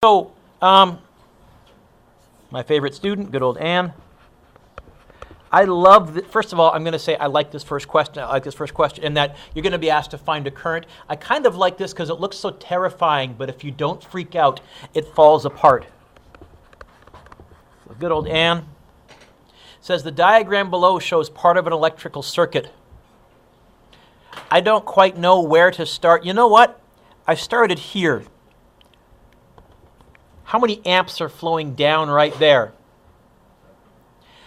So, my favorite student, good old Anne. I love, first of all, I'm going to say I like this first question. I like this first question in that you're going to be asked to find a current. I kind of like this because it looks so terrifying, but if you don't freak out, it falls apart. So good old Anne says the diagram below shows part of an electrical circuit. I don't quite know where to start. You know what? I started here. How many amps are flowing down right there?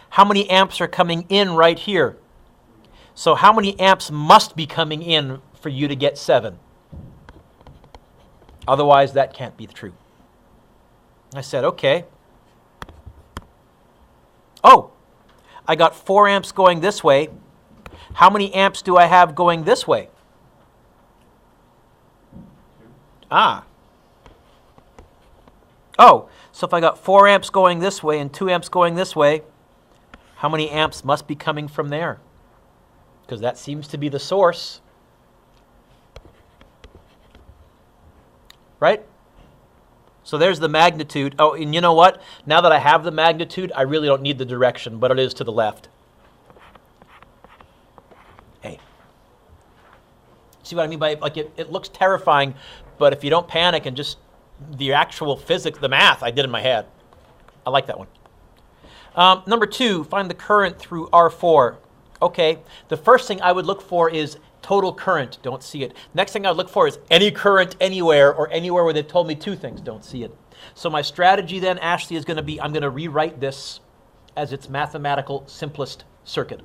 How many amps are coming in right here? So how many amps must be coming in for you to get 7? Otherwise, that can't be true. I said, okay. Oh, I got 4 amps going this way. How many amps do I have going this way? Oh, so if I got 4 amps going this way and 2 amps going this way, how many amps must be coming from there? Because that seems to be the source. Right? So there's the magnitude. Oh, and you know what? Now that I have the magnitude, I really don't need the direction, but it is to the left. Hey. See what I mean by, like, it looks terrifying, but if you don't panic and just the actual physics, the math I did in my head. I like that one. Number 2, find the current through R4. Okay, the first thing I would look for is total current. Don't see it. Next thing I would look for is any current anywhere or anywhere where they've told me 2 things. Don't see it. So my strategy then, Ashley, is going to be I'm going to rewrite this as its mathematical simplest circuit.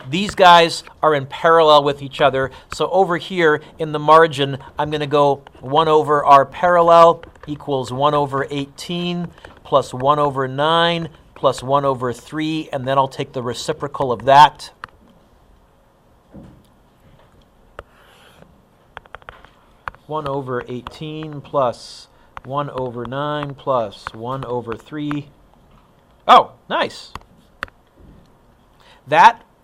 These guys are in parallel with each other. So over here in the margin, I'm going to go 1 over R parallel equals 1 over 18 plus 1 over 9 plus 1 over 3, and then I'll take the reciprocal of that. One over 18 plus 1 over 9 plus 1 over 3. Oh, nice.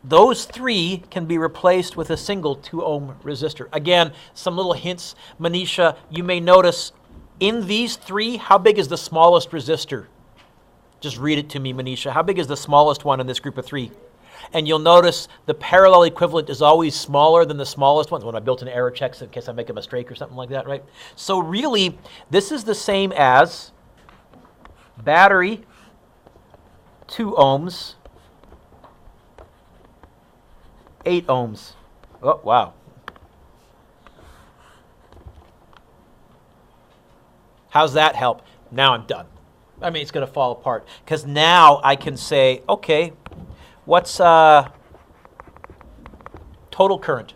Those 3 can be replaced with a single 2 ohm resistor. Again, some little hints. Manisha, you may notice in these 3, how big is the smallest resistor? Just read it to me, Manisha. How big is the smallest one in this group of 3? And you'll notice the parallel equivalent is always smaller than the smallest ones. When I built an error check in case I make a mistake or something like that, right? So really, this is the same as battery, 2 ohms, 8 ohms. Oh, wow. How's that help? Now I'm done. I mean, it's going to fall apart. Because now I can say, okay, what's total current?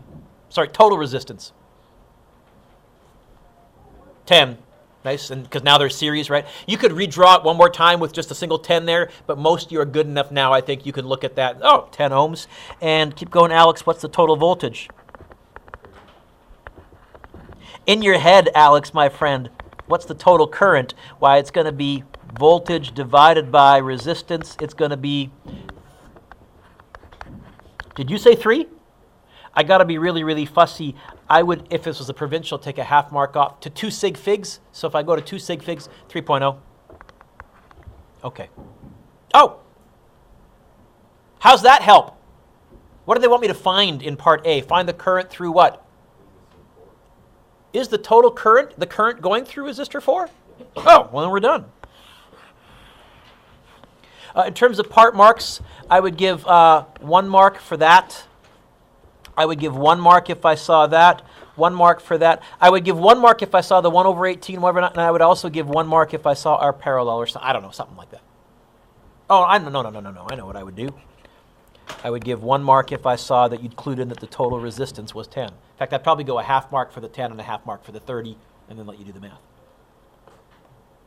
Sorry, total resistance. 10. Nice, and because now they're series, right? You could redraw it one more time with just a single 10 there, but most of you are good enough now, I think you can look at that. Oh, 10 ohms. And keep going, Alex, what's the total voltage? In your head, Alex, my friend, what's the total current? Why, it's going to be voltage divided by resistance. It's going to be, did you say 3? I got to be really, really fussy. I would, if this was a provincial, take a half mark off to 2 sig figs. So if I go to 2 sig figs, 3.0. Okay. Oh! How's that help? What do they want me to find in part A? Find the current through what? Is the total current, the current going through resistor 4? Oh, well then we're done. In terms of part marks, I would give 1 mark for that. I would give 1 mark if I saw that, 1 mark for that. I would give 1 mark if I saw the 1 over 18, whatever, and I would also give 1 mark if I saw our parallel or something. I don't know, something like that. Oh, no. I know what I would do. I would give 1 mark if I saw that you'd clued in that the total resistance was 10. In fact, I'd probably go a half mark for the 10 and a half mark for the 30, and then let you do the math.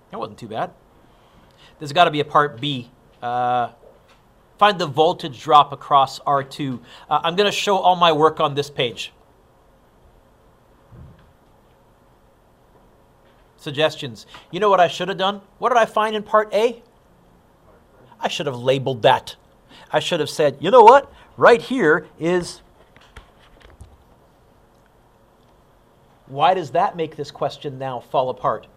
That wasn't too bad. There's got to be a part B. Find the voltage drop across R2. I'm going to show all my work on this page. Suggestions. You know what I should have done? What did I find in part A? I should have labeled that. I should have said, you know what? Right here is Why does that make this question now fall apart?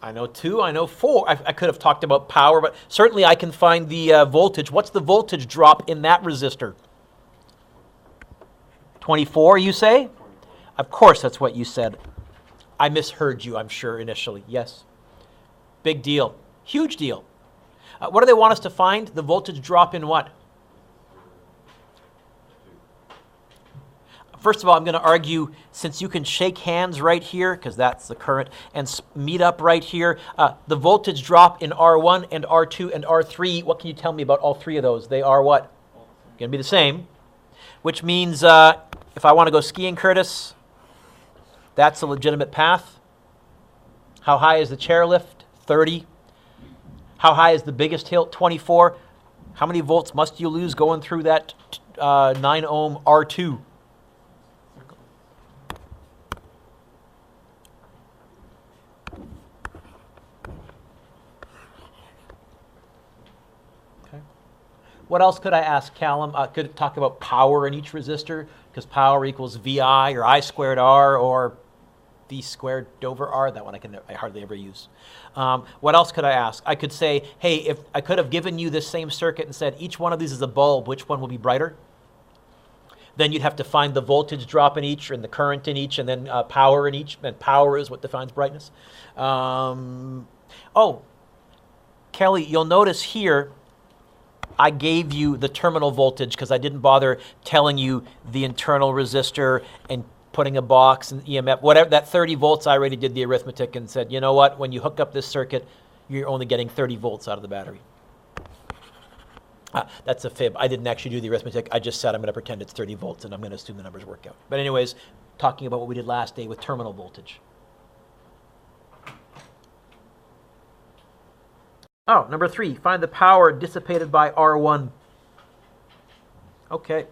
I know 2, I know 4. I could have talked about power, but certainly I can find the voltage. What's the voltage drop in that resistor? 24, you say? Of course, that's what you said. I misheard you, I'm sure, initially. Yes. Big deal. Huge deal. What do they want us to find? The voltage drop in what? First of all, I'm going to argue, since you can shake hands right here, because that's the current, and meet up right here, the voltage drop in R1 and R2 and R3, what can you tell me about all 3 of those? They are what? Going to be the same, which means if I want to go skiing, Curtis, that's a legitimate path. How high is the chairlift? 30. How high is the biggest hill? 24. How many volts must you lose going through that 9 ohm R2? What else could I ask, Callum? Could it talk about power in each resistor? Because power equals VI or I squared R or V squared over R. That one I hardly ever use. What else could I ask? I could say, hey, if I could have given you this same circuit and said each one of these is a bulb, which one will be brighter? Then you'd have to find the voltage drop in each and the current in each and then power in each. And power is what defines brightness. Oh, Kelly, you'll notice here, I gave you the terminal voltage because I didn't bother telling you the internal resistor and putting a box and EMF, whatever, that 30 volts, I already did the arithmetic and said, you know what, when you hook up this circuit, you're only getting 30 volts out of the battery. That's a fib. I didn't actually do the arithmetic. I just said I'm going to pretend it's 30 volts and I'm going to assume the numbers work out. But anyways, talking about what we did last day with terminal voltage. Oh, number 3, find the power dissipated by R1. Okay.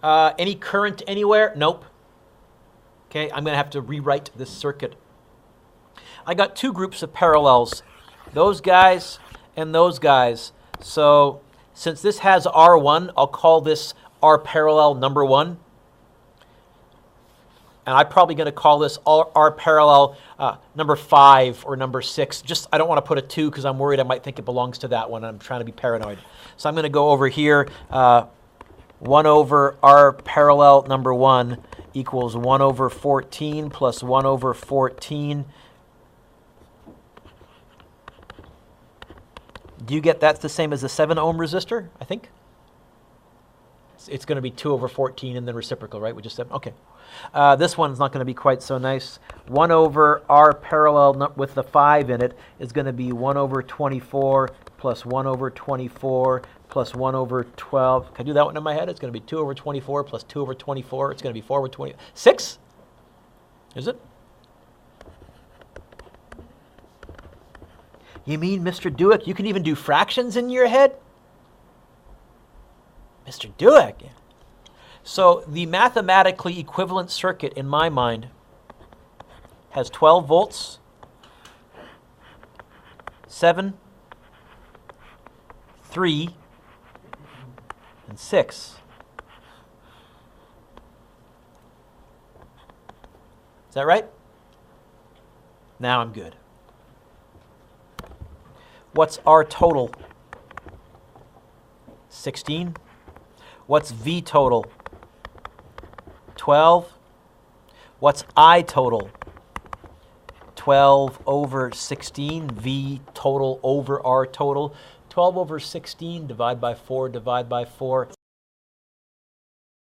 Any current anywhere? Nope. Okay, I'm going to have to rewrite this circuit. I got 2 groups of parallels, those guys and those guys. So since this has R1, I'll call this R parallel number 1. And I'm probably going to call this R parallel number 5 or number 6. Just, I don't want to put a 2 because I'm worried I might think it belongs to that one. I'm trying to be paranoid. So I'm going to go over here. 1 over R parallel number 1 equals 1 over 14 plus 1 over 14. Do you get that's the same as a 7 ohm resistor, I think? It's going to be 2 over 14 and then reciprocal, right? We just said, okay. This one's not going to be quite so nice. 1 over R parallel with the 5 in it is going to be 1 over 24 plus 1 over 24 plus 1 over 12. Can I do that one in my head? It's going to be 2 over 24 plus 2 over 24. It's going to be 4 over 20. 6? Is it? You mean, Mr. Dueck, you can even do fractions in your head? Mr. Dueck. So the mathematically equivalent circuit in my mind has 12 volts, 7, 3, and 6. Is that right? Now I'm good. What's R total? 16. What's V total? 12. What's I total? 12 over 16. V total over R total. 12 over 16, divide by 4, divide by 4.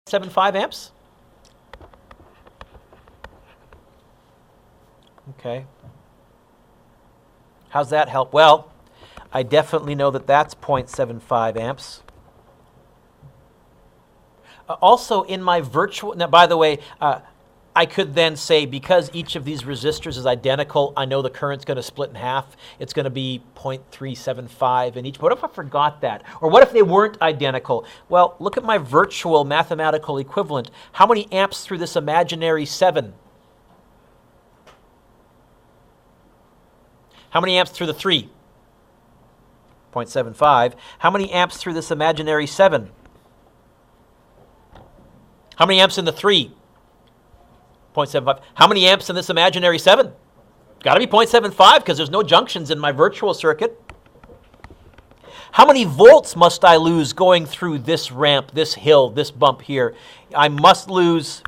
7.5 amps? Okay. How's that help? Well, I definitely know that that's 0.75 amps. Also in my virtual, now by the way, I could then say because each of these resistors is identical, I know the current's going to split in half. It's going to be 0.375 in each. What if I forgot that? Or what if they weren't identical? Well, look at my virtual mathematical equivalent. How many amps through this imaginary 7? How many amps through the 3? 0.75. How many amps through this imaginary 7? How many amps in the 3? 0.75. How many amps in this imaginary 7? Got to be 0.75 because there's no junctions in my virtual circuit. How many volts must I lose going through this ramp, this hill, this bump here? I must lose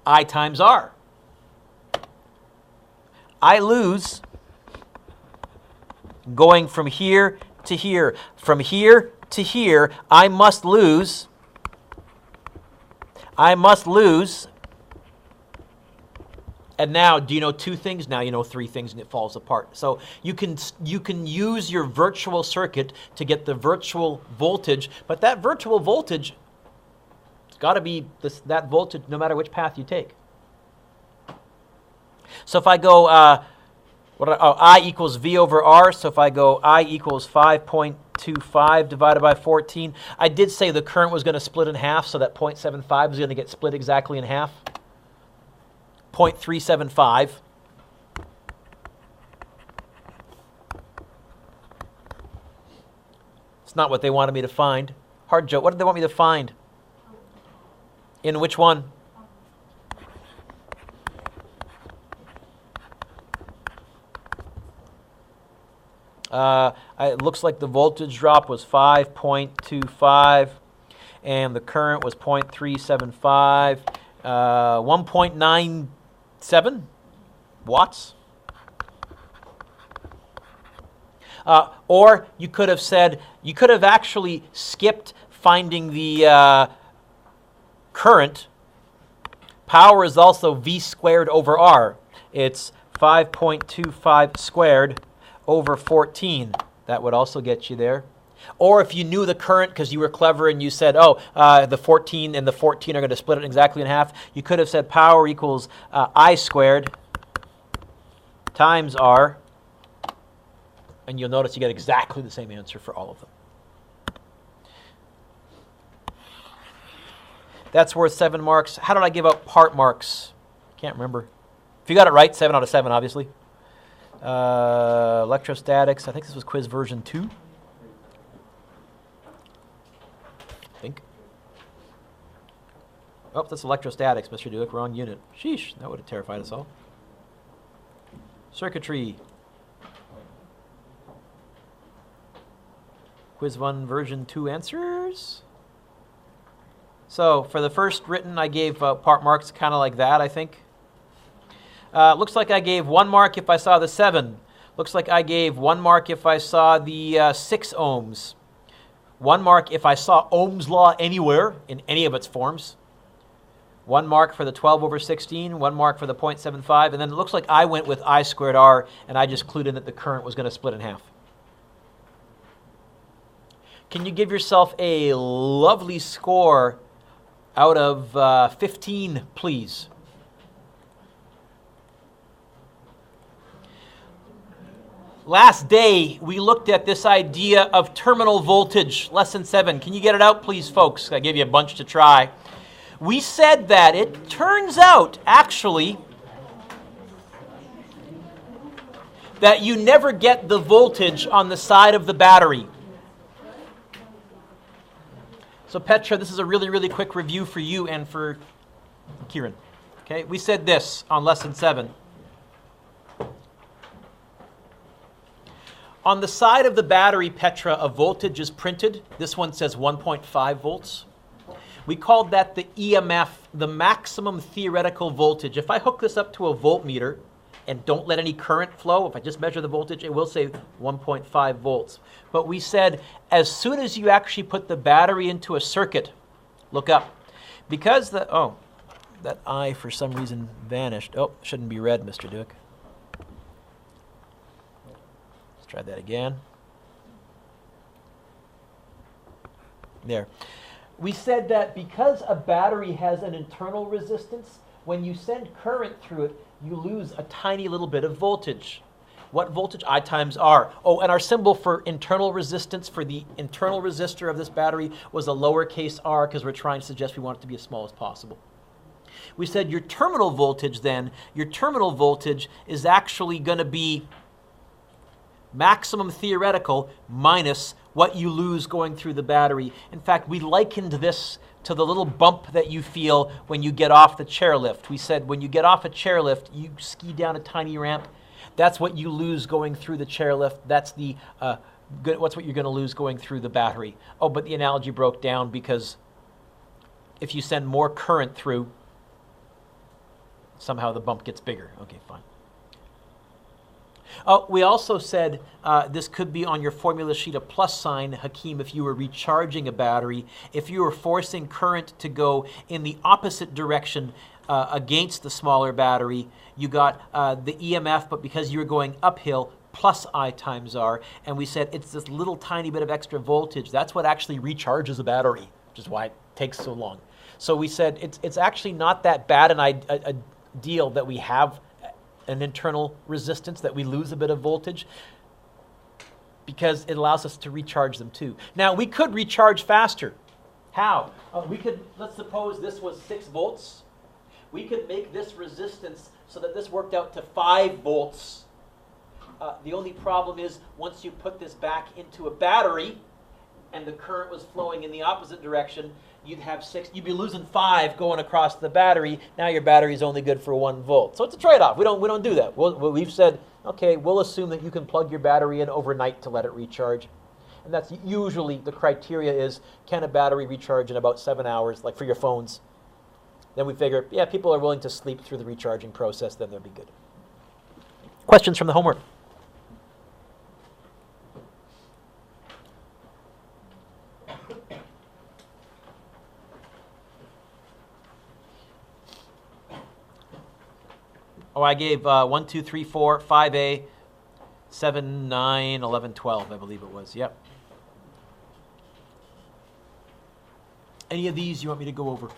I times R. I lose going from here to here. From here to here, I must lose, and now, do you know two things? Now you know three things and it falls apart. So you can use your virtual circuit to get the virtual voltage, but that virtual voltage, it's got to be that voltage no matter which path you take. So if I go, I equals V over R, so if I go I equals 5.25 divided by 14, I did say the current was going to split in half, so that 0.75 is going to get split exactly in half. 0.375. It's not what they wanted me to find. Hard joke. What did they want me to find? In which one? It looks like the voltage drop was 5.25 and the current was 0.375. 1.97 watts. Or you could have said, you could have actually skipped finding the current. Power is also V squared over R. It's 5.25 squared over 14. That would also get you there. Or if you knew the current because you were clever and you said, oh, the 14 and the 14 are going to split it exactly in half, you could have said power equals I squared times R, and you'll notice you get exactly the same answer for all of them. That's worth 7 marks. How did I give out part marks? Can't remember. If you got it right, 7 out of 7, obviously. Electrostatics, I think this was quiz version 2. I think. Oh, that's electrostatics, Mr. Dueck, wrong unit. Sheesh, that would have terrified us all. Circuitry. Quiz 1 version 2 answers. So for the first written, I gave part marks kind of like that, I think. Looks like I gave 1 mark if I saw the 7. Looks like I gave 1 mark if I saw the 6 ohms. 1 mark if I saw Ohm's law anywhere in any of its forms. 1 mark for the 12 over 16, 1 mark for the 0.75, and then it looks like I went with I squared R, and I just clued in that the current was going to split in half. Can you give yourself a lovely score out of 15, please? Last day, we looked at this idea of terminal voltage, lesson 7. Can you get it out, please, folks? I gave you a bunch to try. We said that it turns out, actually, that you never get the voltage on the side of the battery. So, Petra, this is a really, really quick review for you and for Kieran. Okay, we said this on lesson 7. On the side of the battery, Petra, a voltage is printed. This one says 1.5 volts. We called that the EMF, the maximum theoretical voltage. If I hook this up to a voltmeter and don't let any current flow, if I just measure the voltage, it will say 1.5 volts. But we said as soon as you actually put the battery into a circuit, look up. Because that I for some reason vanished. Oh, shouldn't be red, Mr. Dueck. Try that again. There. We said that because a battery has an internal resistance, when you send current through it, you lose a tiny little bit of voltage. What voltage? I times R. Oh, and our symbol for internal resistance for the internal resistor of this battery was a lowercase r because we're trying to suggest we want it to be as small as possible. We said your terminal voltage then, your terminal voltage is actually going to be maximum theoretical minus what you lose going through the battery. In fact, we likened this to the little bump that you feel when you get off the chairlift. We said when you get off a chairlift, you ski down a tiny ramp. That's what you lose going through the chairlift. That's the what's what you're going to lose going through the battery. Oh, but the analogy broke down because if you send more current through, somehow the bump gets bigger. Okay, fine. We also said this could be on your formula sheet a plus sign, Hakeem, if you were recharging a battery. If you were forcing current to go in the opposite direction against the smaller battery, you got the EMF, but because you were going uphill, plus I times R. And we said it's this little tiny bit of extra voltage. That's what actually recharges a battery, which is why it takes so long. So we said it's actually not that bad a deal that we have an internal resistance, that we lose a bit of voltage, because it allows us to recharge them too. Now, we could recharge faster. How? We could, let's suppose this was 6 volts. We could make this resistance so that this worked out to 5 volts. The only problem is once you put this back into a battery and the current was flowing in the opposite direction, you'd have 6, you'd be losing 5 going across the battery. Now your battery is only good for 1 volt. So it's a trade-off. We don't do that. We've said, okay, we'll assume that you can plug your battery in overnight to let it recharge. And that's usually the criteria is, can a battery recharge in about 7 hours, like for your phones? Then we figure, yeah, people are willing to sleep through the recharging process, then they'll be good. Questions from the homework? Oh, I gave 1, 2, 3, 4, 5A, 7, 9, 11, 12, I believe it was. Yep. Any of these you want me to go over?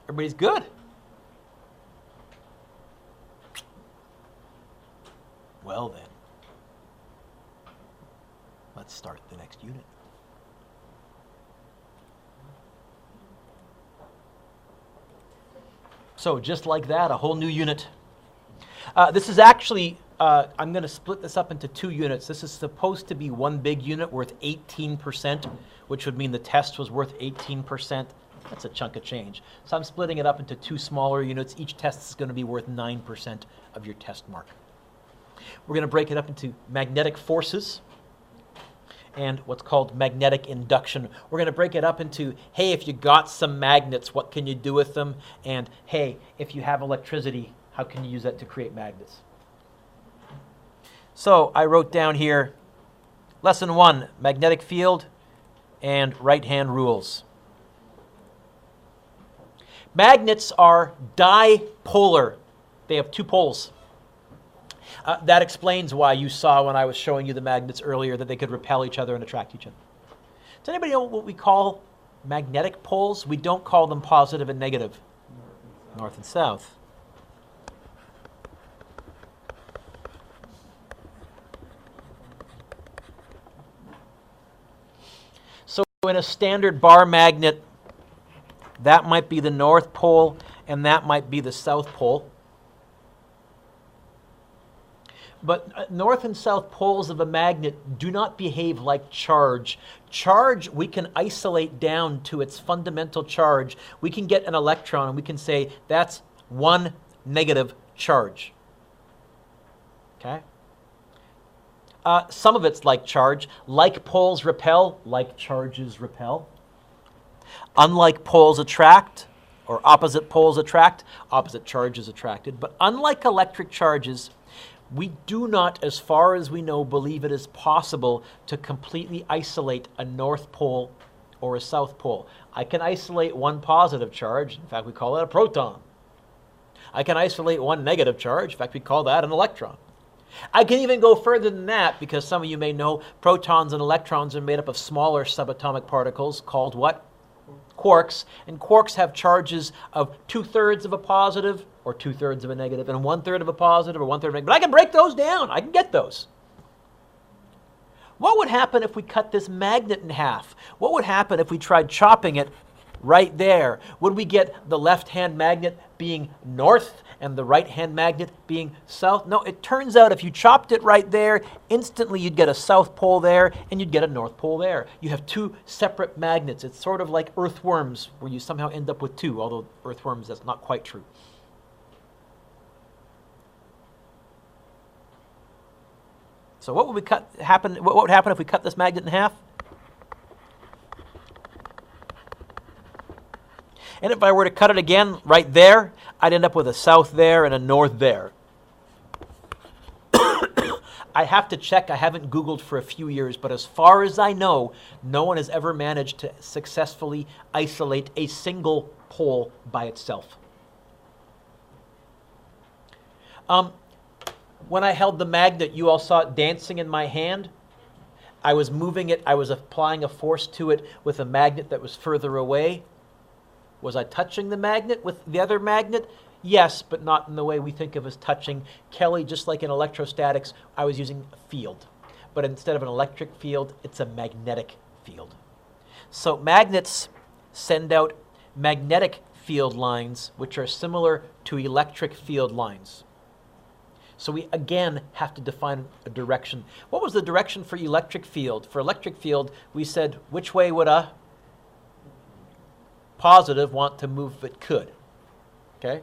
Everybody's good? Well then, let's start the next unit. So just like that, a whole new unit. This is actually, I'm going to split this up into 2 units. This is supposed to be one big unit worth 18%, which would mean the test was worth 18%. That's a chunk of change. So I'm splitting it up into 2 smaller units. Each test is going to be worth 9% of your test mark. We're going to break it up into magnetic forces and what's called magnetic induction. We're going to break it up into, hey, if you got some magnets, what can you do with them? And, hey, if you have electricity, how can you use that to create magnets? So I wrote down here, lesson 1, magnetic field and right-hand rules. Magnets are dipolar. They have 2 poles. That explains why you saw when I was showing you the magnets earlier that they could repel each other and attract each other. Does anybody know what we call magnetic poles? We don't call them positive and negative. North and south. So in a standard bar magnet, that might be the north pole and that might be the south pole. But north and south poles of a magnet do not behave like charge. Charge we can isolate down to its fundamental charge. We can get an electron and we can say that's 1 negative charge. Okay? Some of it's like charge. Like poles repel, like charges repel. Unlike poles attract, or opposite poles attract, opposite charges attracted. But unlike electric charges, we do not, as far as we know, believe it is possible to completely isolate a north pole or a south pole. I can isolate 1 positive charge. In fact, we call that a proton. I can isolate 1 negative charge. In fact, we call that an electron. I can even go further than that because some of you may know protons and electrons are made up of smaller subatomic particles called what? Quarks. And quarks have charges of 2/3 of a positive or 2/3 of a negative and 1/3 of a positive or 1/3 of a negative. But I can break those down. I can get those. What would happen if we cut this magnet in half? What would happen if we tried chopping it right there. Would we get the left-hand magnet being north and the right-hand magnet being south? No, it turns out if you chopped it right there, instantly you'd get a south pole there and you'd get a north pole there. You have two separate magnets. It's sort of like earthworms where you somehow end up with two, although earthworms, that's not quite true. So what would happen if we cut this magnet in half? And if I were to cut it again right there, I'd end up with a south there and a north there. I have to check. I haven't Googled for a few years, but as far as I know, no one has ever managed to successfully isolate a single pole by itself. When I held the magnet, you all saw it dancing in my hand. I was moving it. I was applying a force to it with a magnet that was further away. Was I touching the magnet with the other magnet? Yes, but not in the way we think of as touching. Kelly, just like in electrostatics, I was using a field. But instead of an electric field, it's a magnetic field. So magnets send out magnetic field lines, which are similar to electric field lines. So we, again, have to define a direction. What was the direction for electric field? For electric field, we said, which way would a positive want to move if it could? Okay?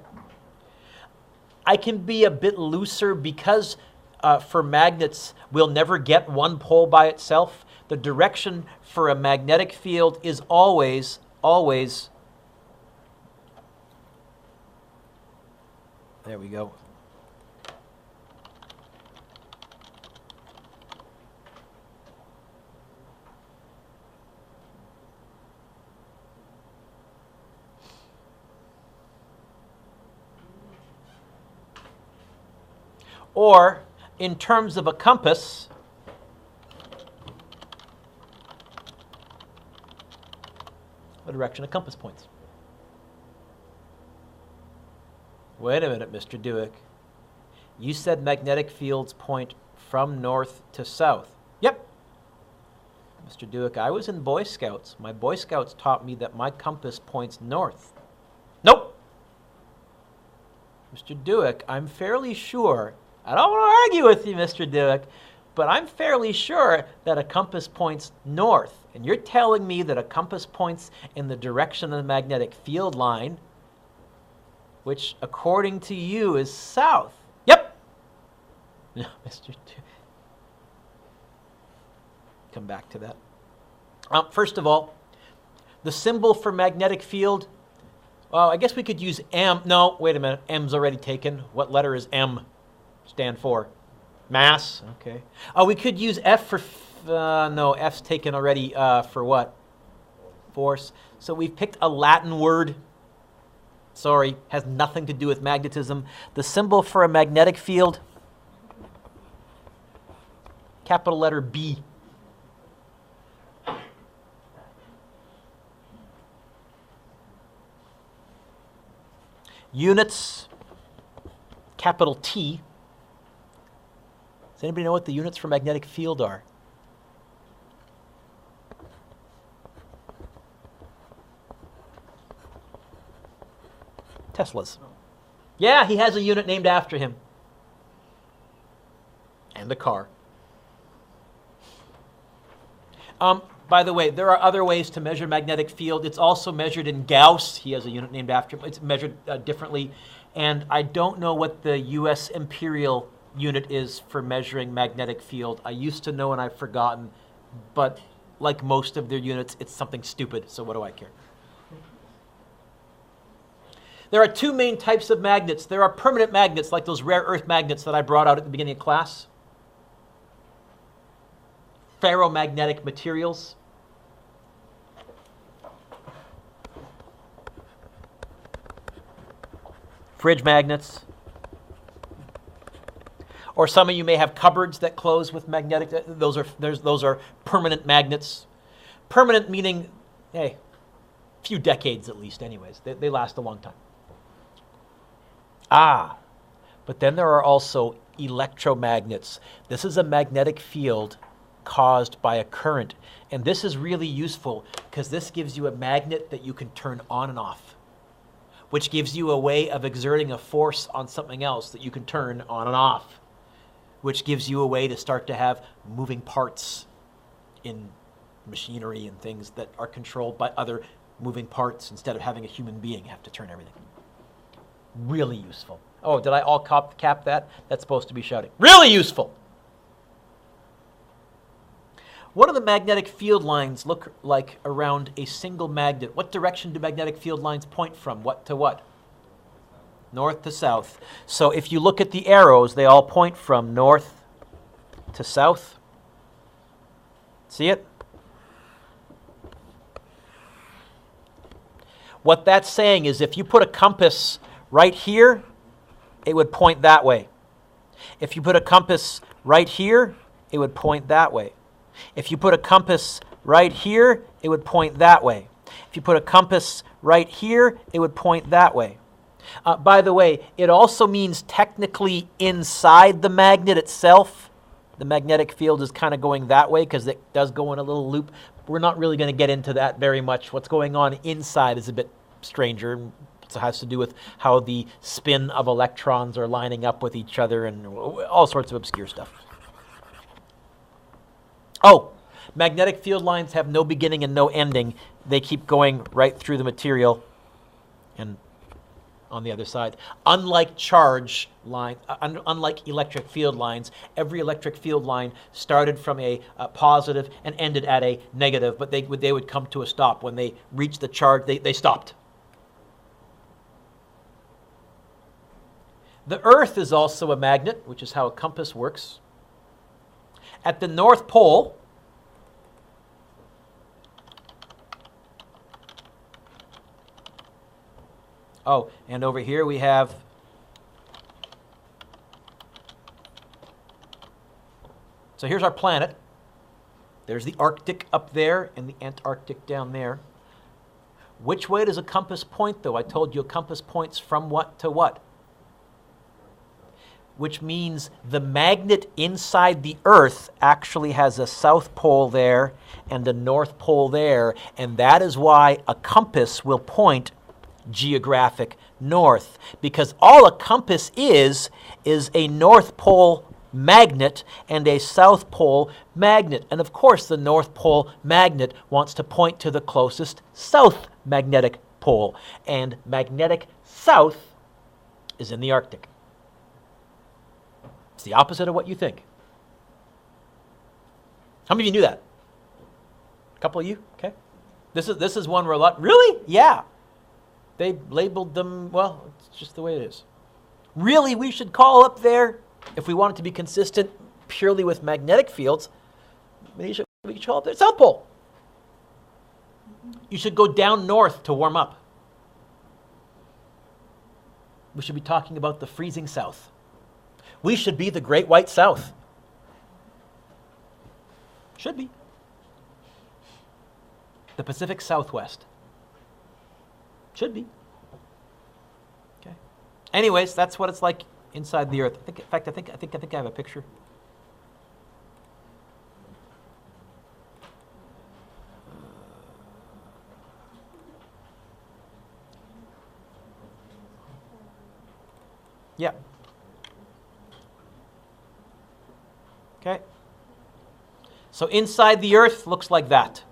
I can be a bit looser because for magnets, we'll never get one pole by itself. The direction for a magnetic field is always, there we go. Or, in terms of a compass, the direction a compass points. Wait a minute, Mr. Dueck. You said magnetic fields point from north to south. Yep. Mr. Dueck, I was in Boy Scouts. My Boy Scouts taught me that my compass points north. Nope. Mr. Dueck, I'm fairly sure, I don't want to argue with you, Mr. Dueck, but I'm fairly sure that a compass points north. And you're telling me that a compass points in the direction of the magnetic field line, which according to you is south. Yep. No, Mr. Dueck. Come back to that. First of all, the symbol for magnetic field, well, I guess we could use M. No, wait a minute. M's already taken. What letter is M stand for? Mass. Okay. We could use F for, no, F's taken already for what? Force. So we've picked a Latin word. Sorry, has nothing to do with magnetism. The symbol for a magnetic field, capital letter B. Units, capital T. Does anybody know what the units for magnetic field are? Tesla's. Yeah, he has a unit named after him. And a car. By the way, there are other ways to measure magnetic field. It's also measured in Gauss. He has a unit named after him. It's measured differently. And I don't know what the U.S. imperial unit is for measuring magnetic field. I used to know and I've forgotten. But like most of their units, it's something stupid. So what do I care? There are two main types of magnets. There are permanent magnets, like those rare earth magnets that I brought out at the beginning of class. Ferromagnetic materials. Fridge magnets. Or some of you may have cupboards that close with magnetic. Those are permanent magnets. Permanent meaning, hey, a few decades at least anyways. They last a long time. But then there are also electromagnets. This is a magnetic field caused by a current. And this is really useful because this gives you a magnet that you can turn on and off, which gives you a way of exerting a force on something else that you can turn on and off, which gives you a way to start to have moving parts in machinery and things that are controlled by other moving parts instead of having a human being have to turn everything. Really useful. Oh, did I all cap that? That's supposed to be shouting. Really useful. What do the magnetic field lines look like around a single magnet? What direction do magnetic field lines point from? What to what? North to south. So if you look at the arrows, they all point from north to south. See it? What that's saying is if you put a compass right here, it would point that way. If you put a compass right here, it would point that way. If you put a compass right here, it would point that way. If you put a compass right here, it would point that way. By the way, it also means technically inside the magnet itself. The magnetic field is kind of going that way because it does go in a little loop. We're not really going to get into that very much. What's going on inside is a bit stranger. It has to do with how the spin of electrons are lining up with each other and all sorts of obscure stuff. Oh, magnetic field lines have no beginning and no ending. They keep going right through the material and on the other side. Unlike charge line, unlike electric field lines, every electric field line started from a positive and ended at a negative, but they would come to a stop. When they reached the charge, they stopped. The Earth is also a magnet, which is how a compass works. At the North Pole, oh, and over here we have so here's our planet. There's the Arctic up there and the Antarctic down there. Which way does a compass point, though? I told you a compass points from what to what? Which means the magnet inside the Earth actually has a south pole there and a north pole there, and that is why a compass will point geographic north, because all a compass is a north pole magnet and a south pole magnet. And of course the north pole magnet wants to point to the closest south magnetic pole, and magnetic south is in the Arctic. It's the opposite of what you think. How many of you knew that? A couple of you? Okay. This is one where a lot, really? Yeah. They labeled them, well, it's just the way it is. Really, we should call up there, if we want it to be consistent purely with magnetic fields, we should call up there South Pole. You should go down north to warm up. We should be talking about the freezing south. We should be the Great White South. Should be. The Pacific Southwest. Should be. Okay. Anyways, that's what it's like inside the Earth. I think I have a picture. Yeah. Okay. So inside the Earth looks like that.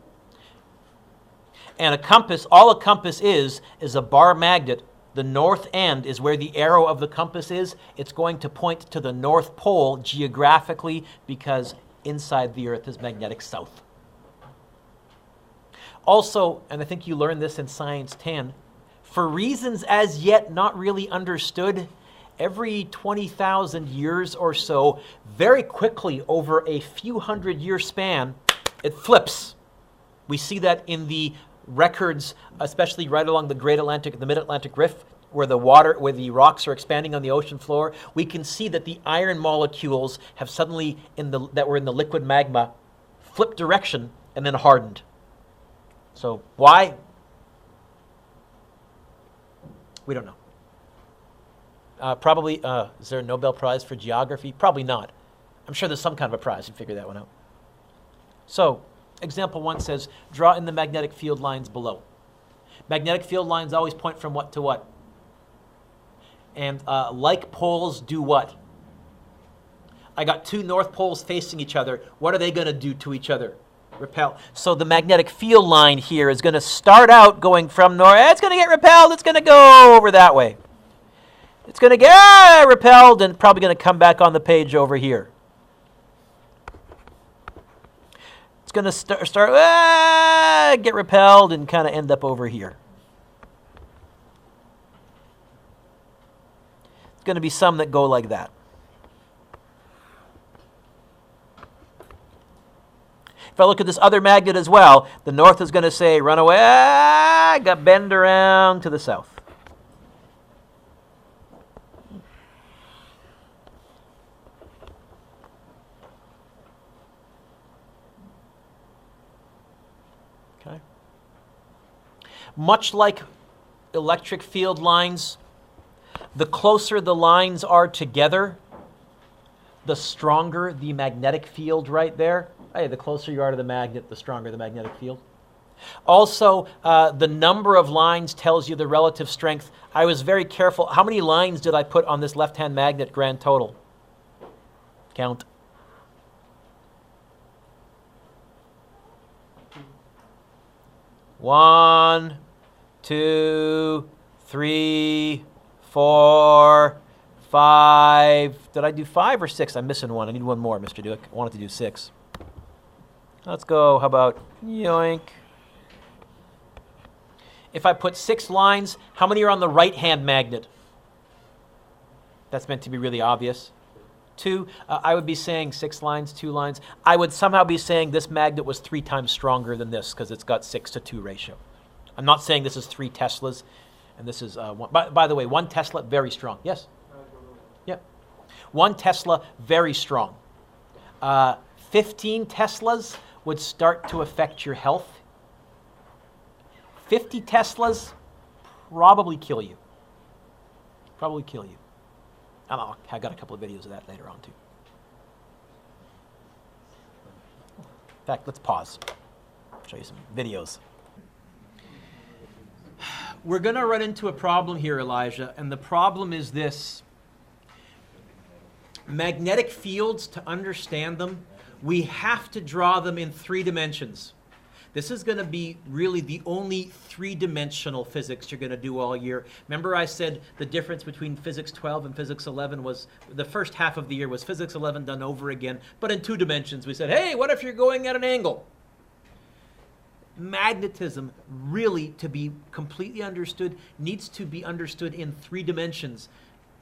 And a compass, all a compass is a bar magnet. The north end is where the arrow of the compass is. It's going to point to the North Pole geographically because inside the Earth is magnetic south. Also, and I think you learned this in Science 10, for reasons as yet not really understood, every 20,000 years or so, very quickly over a few hundred-year span, it flips. We see that in the records, especially right along the Great Atlantic, the Mid-Atlantic Rift, where the rocks are expanding on the ocean floor. We can see that the iron molecules have suddenly, that were in the liquid magma, flipped direction and then hardened. So why? We don't know. Probably, is there a Nobel Prize for geography? Probably not. I'm sure there's some kind of a prize to figure that one out. So, example 1 says, draw in the magnetic field lines below. Magnetic field lines always point from what to what? And like poles do what? I got 2 north poles facing each other. What are they going to do to each other? Repel. So the magnetic field line here is going to start out going from north. It's going to get repelled. It's going to go over that way. It's going to get repelled and probably going to come back on the page over here. It's going to start get repelled and kind of end up over here. It's going to be some that go like that. If I look at this other magnet as well, the north is going to say, run away, got bend around to the south. Okay. Much like electric field lines, the closer the lines are together, the stronger the magnetic field right there. Hey, the closer you are to the magnet, the stronger the magnetic field. Also, the number of lines tells you the relative strength. I was very careful. How many lines did I put on this left-hand magnet grand total? Count. One, 2, 3, 4, 5. Did I do 5 or 6? I'm missing one. I need one more, Mr. Dueck. I wanted to do 6. Let's go, how about yoink? If I put 6 lines, how many are on the right-hand magnet? That's meant to be really obvious. 2, I would be saying 6 lines, 2 lines. I would somehow be saying this magnet was 3 times stronger than this because it's got 6:2 ratio. I'm not saying this is 3 Teslas, and this is 1. By the way, 1 Tesla, very strong. Yes? Yeah. 1 Tesla, very strong. 15 Teslas would start to affect your health. 50 Teslas probably kill you. Probably kill you. I got a couple of videos of that later on too. In fact, let's pause. Show you some videos. We're going to run into a problem here, Elijah, and the problem is this. Magnetic fields, to understand them, we have to draw them in 3 dimensions. This is going to be really the only 3-dimensional physics you're going to do all year. Remember I said the difference between Physics 12 and Physics 11 was, the first half of the year was Physics 11 done over again, but in 2 dimensions. We said, hey, what if you're going at an angle? Magnetism, really, to be completely understood, needs to be understood in 3 dimensions.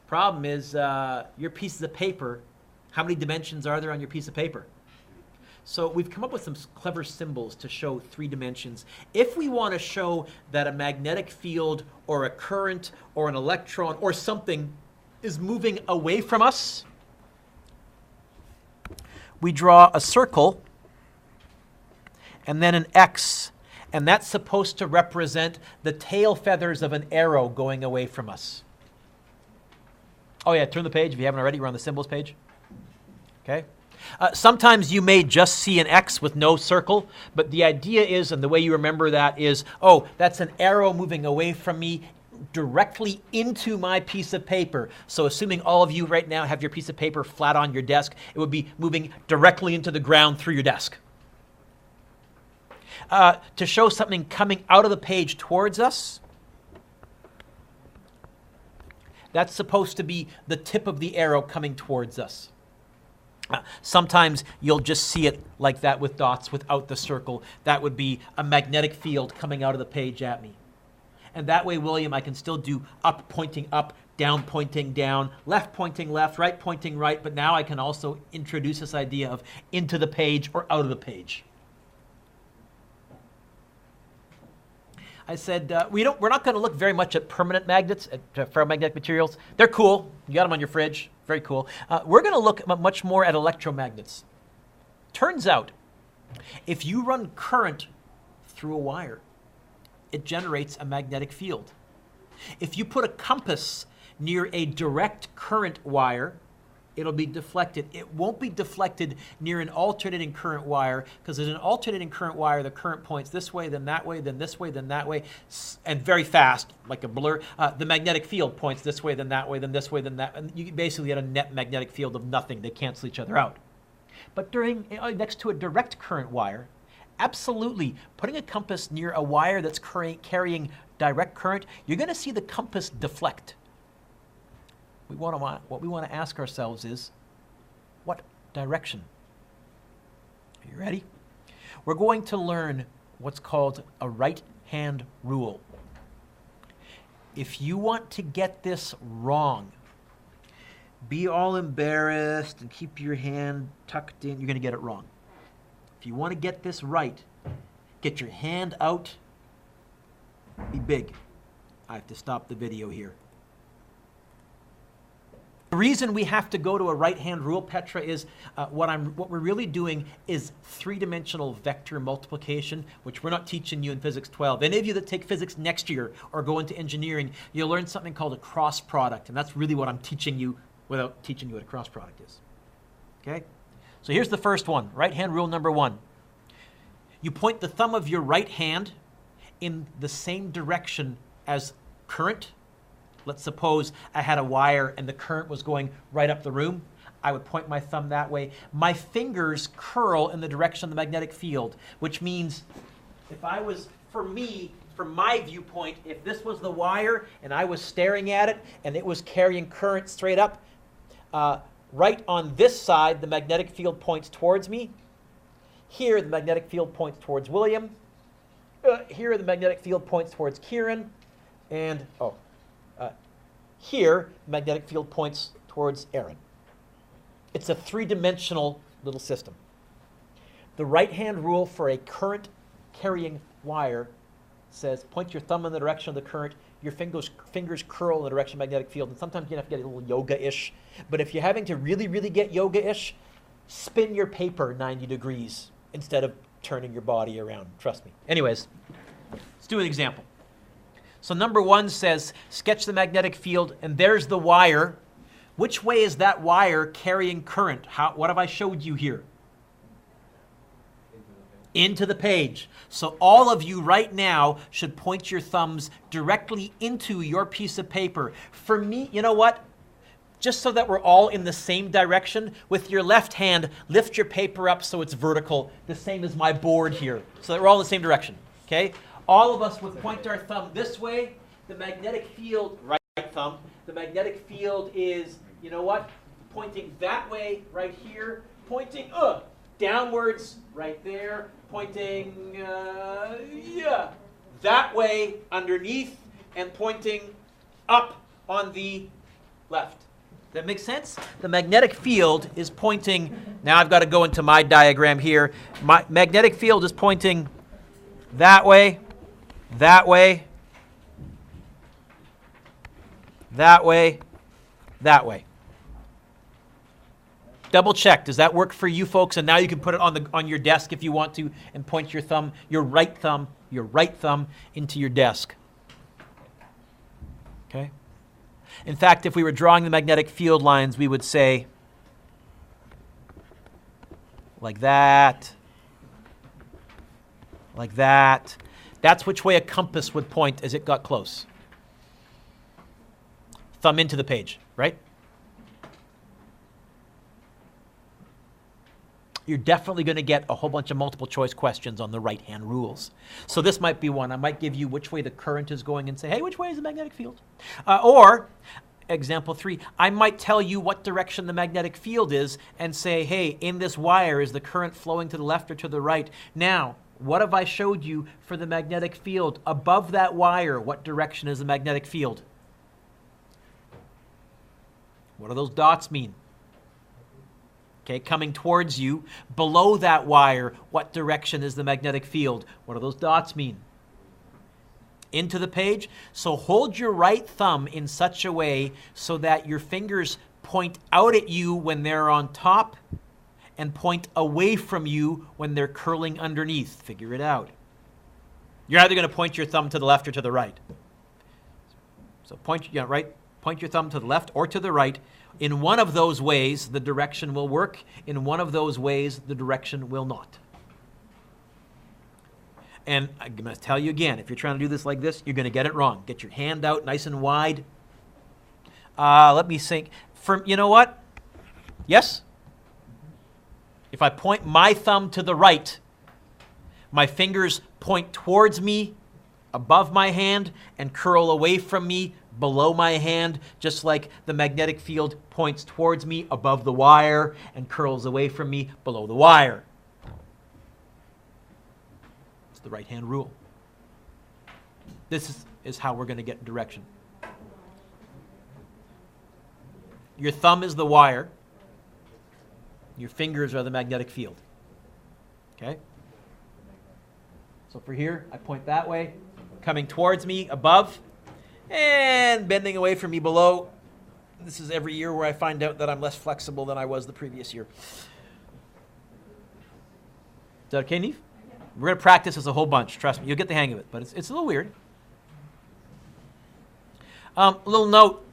Problem is, your pieces of paper, how many dimensions are there on your piece of paper? So we've come up with some clever symbols to show 3 dimensions. If we want to show that a magnetic field or a current or an electron or something is moving away from us, we draw a circle and then an X, and that's supposed to represent the tail feathers of an arrow going away from us. Oh yeah, turn the page if you haven't already. We're on the symbols page. Okay. Sometimes you may just see an X with no circle, but the idea is, and the way you remember that is, oh, that's an arrow moving away from me directly into my piece of paper. So assuming all of you right now have your piece of paper flat on your desk, it would be moving directly into the ground through your desk. To show something coming out of the page towards us, that's supposed to be the tip of the arrow coming towards us. Sometimes you'll just see it like that with dots without the circle. That would be a magnetic field coming out of the page at me. And that way, William, I can still do up pointing up, down pointing down, left pointing left, right pointing right, but now I can also introduce this idea of into the page or out of the page. I said, we're not going to look very much at permanent magnets, at ferromagnetic materials. They're cool. You got them on your fridge. Very cool. We're going to look much more at electromagnets. Turns out, if you run current through a wire, it generates a magnetic field. If you put a compass near a direct current wire, it'll be deflected. It won't be deflected near an alternating current wire, because there's an alternating current wire, the current points this way, then that way, then this way, then that way, and very fast, like a blur. The magnetic field points this way, then that way, then this way, then that, and you basically get a net magnetic field of nothing. They cancel each other out. But next to a direct current wire, absolutely, putting a compass near a wire that's carrying direct current, you're going to see the compass deflect. What we want to ask ourselves is, what direction? Are you ready? We're going to learn what's called a right-hand rule. If you want to get this wrong, be all embarrassed and keep your hand tucked in, you're going to get it wrong. If you want to get this right, get your hand out, be big. I have to stop the video here. The reason we have to go to a right-hand rule, Petra, is what we're really doing is three-dimensional vector multiplication, which we're not teaching you in Physics 12. Any of you that take physics next year or go into engineering, you'll learn something called a cross product, and that's really what I'm teaching you without teaching you what a cross product is. Okay? So here's the first one, right-hand rule number 1. You point the thumb of your right hand in the same direction as current. Let's suppose I had a wire and the current was going right up the room. I would point my thumb that way. My fingers curl in the direction of the magnetic field, which means if I was, from my viewpoint, if this was the wire and I was staring at it and it was carrying current straight up, right on this side, the magnetic field points towards me. Here, the magnetic field points towards William. Here, the magnetic field points towards Kieran. And, here, the magnetic field points towards Aaron. It's a three-dimensional little system. The right-hand rule for a current-carrying wire says point your thumb in the direction of the current, your fingers curl in the direction of the magnetic field, and sometimes you have to get a little yoga-ish. But if you're having to really, really get yoga-ish, spin your paper 90 degrees instead of turning your body around. Trust me. Anyways, let's do an example. So number 1 says, sketch the magnetic field, and there's the wire. Which way is that wire carrying current? What have I showed you here? Into the page. So all of you right now should point your thumbs directly into your piece of paper. For me, you know what? Just so that we're all in the same direction, with your left hand, lift your paper up so it's vertical, the same as my board here, so that we're all in the same direction, okay? All of us would point our thumb this way. The magnetic field, right thumb, the magnetic field is, you know what? Pointing that way right here, pointing downwards right there, pointing that way underneath, and pointing up on the left. That makes sense? The magnetic field is pointing, now I've got to go into my diagram here. My magnetic field is pointing that way, that way, that way, that way. Double check. Does that work for you folks? And now you can put it on your desk if you want to, and point your thumb, your right thumb into your desk. Okay? In fact, if we were drawing the magnetic field lines, we would say like that, like that. That's which way a compass would point as it got close. Thumb into the page, right? You're definitely going to get a whole bunch of multiple choice questions on the right-hand rules. So this might be one. I might give you which way the current is going and say, hey, which way is the magnetic field? Or, example 3, I might tell you what direction the magnetic field is and say, hey, in this wire, is the current flowing to the left or to the right? Now, what have I showed you for the magnetic field? Above that wire, what direction is the magnetic field? What do those dots mean? Okay, coming towards you. Below that wire, what direction is the magnetic field? What do those dots mean? Into the page. So hold your right thumb in such a way so that your fingers point out at you when they're on top and point away from you when they're curling underneath. Figure it out. You're either going to point your thumb to the left or to the right. So point, right? Point your thumb to the left or to the right. In one of those ways, the direction will work. In one of those ways, the direction will not. And I'm going to tell you again, if you're trying to do this like this, you're going to get it wrong. Get your hand out nice and wide. Let me think. You know what? Yes? If I point my thumb to the right, my fingers point towards me, above my hand, and curl away from me, below my hand, just like the magnetic field points towards me, above the wire, and curls away from me, below the wire. It's the right-hand rule. This is how we're going to get direction. Your thumb is the wire. Your fingers are the magnetic field. Okay? So for here, I point that way, coming towards me above, and bending away from me below. This is every year where I find out that I'm less flexible than I was the previous year. Is that okay, Neve? We're going to practice this a whole bunch. Trust me, you'll get the hang of it, but it's a little weird. A little note.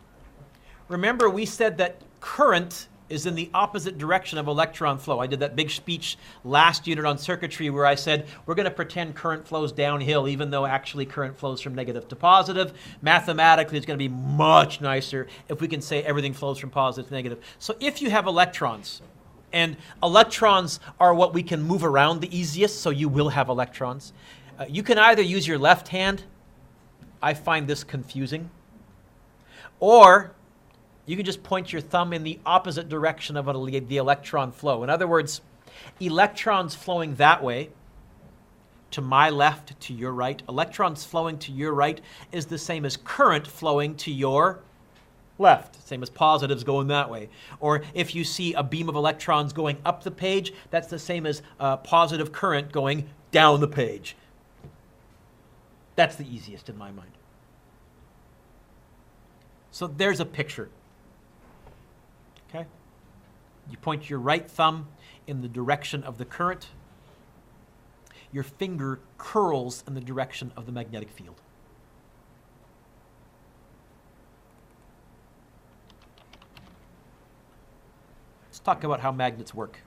Remember, we said that current is in the opposite direction of electron flow. I did that big speech last unit on circuitry where I said we're going to pretend current flows downhill even though actually current flows from negative to positive. Mathematically, it's going to be much nicer if we can say everything flows from positive to negative. So if you have electrons, and electrons are what we can move around the easiest, so you will have electrons. You can either use your left hand. I find this confusing. Or you can just point your thumb in the opposite direction of the electron flow. In other words, electrons flowing that way, to my left, to your right, electrons flowing to your right is the same as current flowing to your left, same as positives going that way. Or if you see a beam of electrons going up the page, that's the same as positive current going down the page. That's the easiest in my mind. So there's a picture. Okay? You point your right thumb in the direction of the current. Your finger curls in the direction of the magnetic field. Let's talk about how magnets work.